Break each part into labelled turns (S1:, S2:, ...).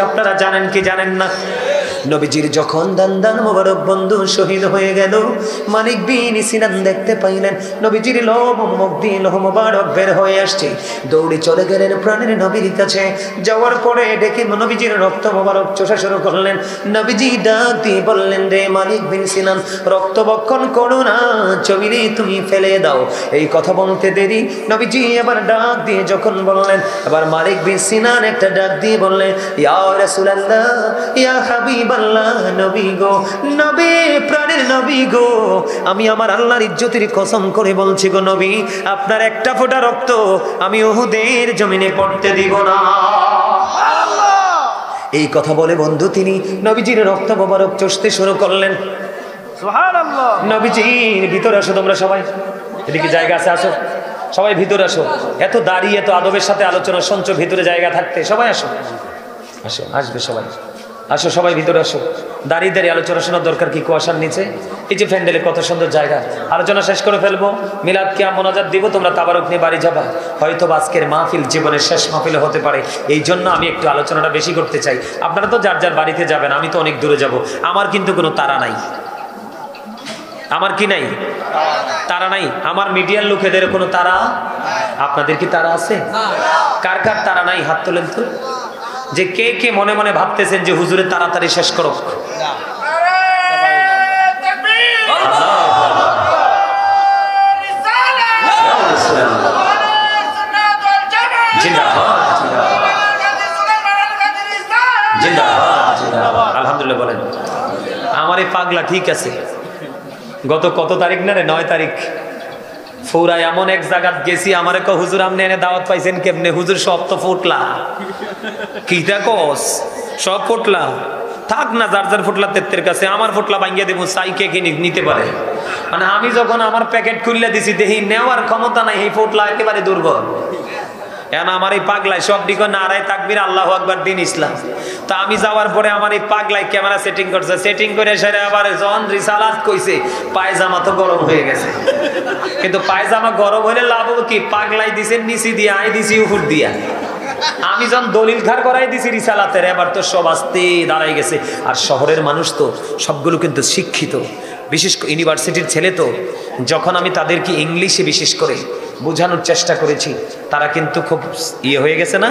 S1: আপনারা জানেন কি জানেন না? নবীজির যখন দান মোবারক বন্ধু শহীদ হয়ে গেল, মালিক বিন সিনান দেখতে পাইলেন নবীজির লোম মুখ দিয়ে লোহ মোবারক বের হয়ে আসছে। দৌড়ে চলে গেলেন প্রাণের নবীর কাছে। যাওয়ার পরে ডেকে নবীজির রক্ত মোবারক চোষা শুরু করলেন। নবীজি ডাক দিয়ে বললেন, রে মালিক বিন সিনান, রক্ত বক্ষণ করো না, জমিনে তুমি ফেলে দাও। এই কথা বলতে দেরি নবীজি এবার ডাক দিয়ে যখন বললেন, এবার মালিক বিন সিনান একটা ডাক দিয়ে বললেন, ইয়া রাসূলুল্লাহ, ইয়া হাবিবাল্লাহ, নবী গো, নবী, প্রাণের নবী গো, আমি আমার আল্লাহর ইজ্জতের কসম করে বলছি গো নবী, আপনার একটা ফোঁটা রক্ত আমি উহুদের জমিনে পড়তে দিব না। এই কথা বলে বন্ধু তিনি নবীজির রক্ত মোবারক চষতে শুরু করলেন। সুবহানাল্লাহ। নবীজির ভিতরে আসো, তোমরা সবাই এদিকে জায়গা আছে, আসো সবাই ভিতরে আসো। এত দাঁড়িয়ে এত আদবের সাথে আলোচনা শুনছো, ভিতরে জায়গা থাকতে সবাই আসো, আসো, আসবে সবাই, আসো সবাই ভিতরে আসো। দাঁড়িয়ে দাঁড়িয়ে আলোচনা শোনার দরকার কি? কুয়াশার নিচে এই যে প্যান্ডেলে কত সুন্দর জায়গা। আলোচনা শেষ করে ফেলবো, মিলাদ কিয়া মোনাজাত দিব, তোমরা তাবারক নিয়ে বাড়ি যাবা। হয়তো আজকের মাহফিল জীবনের শেষ মাহফিল হতে পারে, এই জন্য আমি একটু আলোচনাটা বেশি করতে চাই। আপনারা তো যার যার বাড়িতে যাবেন, আমি তো অনেক দূরে যাব। আমার কিন্তু কোনো তাড়া নাই। আমার কি নাই? তারা নাই। আমার মিডিয়ার লোকেদের কোনো তারা? আপনাদের কি তারা আছে? কার কার তারা নাই হাত তোলেন তো। যে কে কে মনে মনে ভাবতেছেন যে হুজুরের তাড়াতাড়ি শেষ করো। আলহামদুলিল্লাহ বলেন। আমার এই পাগলা ঠিক আছে, গত কত তারিখ না রে, 9 তারিখ ফুরাই এমন এক জায়গাত গেছি, আমার এক হুজুর আপনি এনে দাওয়াত পাইছেন কেমনে? হুজুর সব তো ফুটলা। কি দেখোস সব ফুটলা? থাক না, যার যার ফুটলা তেত্তের কাছে, আমার ফুটলা ভাঙ্গিয়ে দেবো, চাই কে কি নিতে পারে। মানে আমি যখন আমার প্যাকেট খুললে দিছি, দেখি নেওয়ার ক্ষমতা নাই, এই ফুটলা একেবারে দুর্বল। এখন আমার এই পাগলায় সব দিকে নারায় তাকবীর, আল্লাহু আকবার, দিন ইসলাম। তা আমি যাওয়ার পরে আমার এই পাগলায় ক্যামেরা সেটিং করছে, সেটিং করে সেরে আবার জন রিসালাত কইছে, পায়জামা তো গরম হয়ে গেছে। কিন্তু পায়জামা গরম হইলে লাভ হবে কি? পাগলাই দিছে নিচি দিয়া, আই দিছি উপর দিয়া। আমি যখন দলিল ঘর করাই দিছি রিসালাতের, এবার তো সব আস্তে দাঁড়াই গেছে। আর শহরের মানুষ তো সবগুলো কিন্তু শিক্ষিত, বিশেষ করে ইউনিভার্সিটির ছেলে তো। যখন আমি তাদেরকে ইংলিশে বিশেষ করে বোঝানোর চেষ্টা করেছি, তারা কিন্তু খুব হয়ে গেছে না,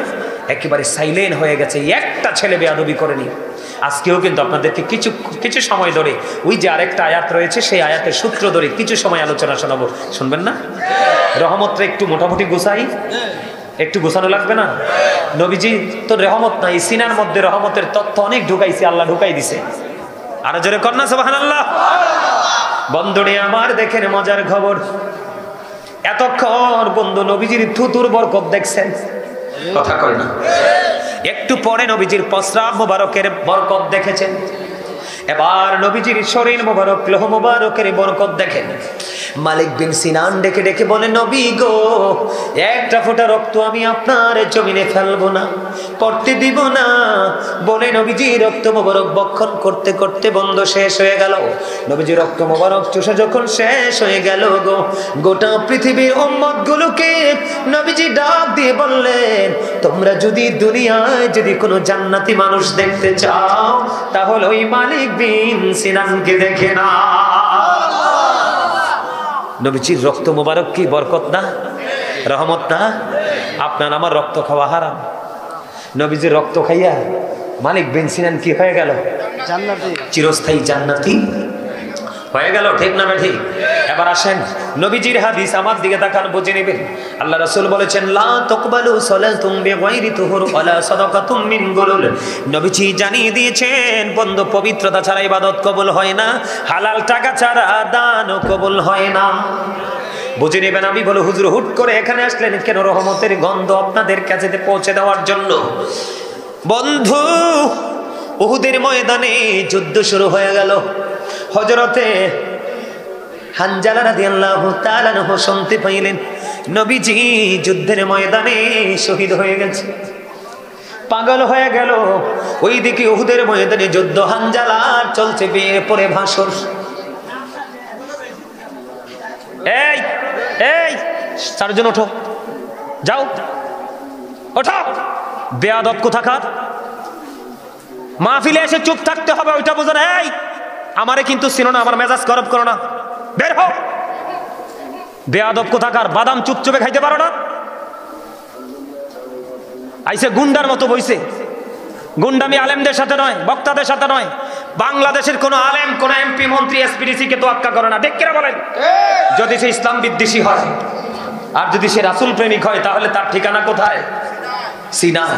S1: একেবারে সাইলেন্ট হয়ে গেছে। একটা ছেলে বেয়াদবি করেনি। আজকেও কিন্তু আপনাদেরকে কিছু সময় ধরে ওই যে আরেকটা আয়াত রয়েছে, সেই আয়াতের সূত্র ধরে কিছু সময় আলোচনা শোনাবো, শুনবেন না? রহমতটা একটু মোটামুটি গোছাই, একটু গোছানো লাগবে না? নবীজি তো রহমত নাই, সিনার মধ্যে রহমতের তথ্য অনেক ঢুকাইছে, আল্লাহ ঢুকাই দিছে। আরো জোরে কন্যা সুবহানাল্লাহ। বন্ধুরে আমার দেখেন মজার খবর, এতক্ষণ বন্ধু নবীজির থুতুর বরকত দেখছেন, কথা কয় না? একটু পরে নবীজির প্রস্রাব মোবারকের বরকত দেখেছেন। এবার নবীজির শরীর মোবারক, লোহ মোবারকের বরকত দেখেন। মালিক বিন সিনান ডেকে ডেকে বলে, নবী গো, একটা ফোঁটা রক্ত আমি আপনার জমিনে ফেলবো না, পড়তে দিব না। বলে নবীজি রক্ত মোবারক বক্ষণ করতে করতে বন্ধ শেষ হয়ে গেল। নবীজি রক্ত মোবারক চুষে যখন শেষ হয়ে গেল গো, গোটা পৃথিবীর উম্মত গুলোকে নবীজি ডাক দিয়ে বললেন, তোমরা যদি দুনিয়ায় যদি কোনো জান্নাতি মানুষ দেখতে চাও, তাহলে ওই মালিক বিন সিনানকে দেখে না। নবীজির রক্ত মোবারক কি বরকত না, রহমত না? আপনার আমার রক্ত খাওয়া হারাম। নবীজির রক্ত খাইয়া মালিক বিন সিনান কি হয়ে গেল? জান্নাতি, চিরস্থায়ী জান্নাতি হয়ে গেল। ঠিক না ঠিক? এবার আসেন নবীজির হাদিস, আমার দিকে তাকান, বুঝে নেবেন। আল্লাহ রাসূল বলেছেন, লা তাকবালু সালাতুম বিগাইরি তুহুর ওয়ালা সাদাকাতুম মিন গুলুল। নবীজি জানিয়ে দিয়েছেন, বন্ধ পবিত্রতা ছাড়া ইবাদত কবুল হয় না, হালাল টাকা ছাড়া দানও কবুল হয় না। বুঝে নেবেন। আমি বলো, হুজুর হুট করে এখানে আসলেন কেন? রহমতের গন্ধ আপনাদের কাছে পৌঁছে দেওয়ার জন্য। বন্ধু, উহুদের ময়দানে যুদ্ধ শুরু হয়ে গেল। হযরতে হানজালা রাদিয়াল্লাহু তাআলা আনহু শুনতে পাইলেন নবীজি যুদ্ধের ময়দানে শহীদ হয়ে গেছে। পাগল হয়ে গেল। ওইদিকে উহুদের ময়দানে যুদ্ধ, হানজালার চলছে বিয়ে পরে ভাষণ। এই এই চারজন ওঠো, যাও ওঠো, বেয়াদব কোথাকার। মাহফিলে এসে চুপ থাকতে হবে, ওইটা বোঝো না। এই আমারে কিন্তু চিনো না, আমার মেজাজ গরম করো না, বের হও। বেয়াদব কোথাকার, বাদাম চুপচুপে খাইতে পারো না? আইসে গুন্ডার মতো বইছে। গুন্ডামি আলেমদের সাথে নয়, বক্তাদের সাথে নয়। বাংলাদেশের কোন আলেম, কোন এমপি, মন্ত্রী, এসপিডিসি কে তোয়াক্কা করে না, ঠিক কিনা বলেন? যদি সে ইসলাম বিদ্বেষী হয় আর যদি সে রাসূল প্রেমিক হয়, তাহলে তার ঠিকানা কোথায়? সিনায়।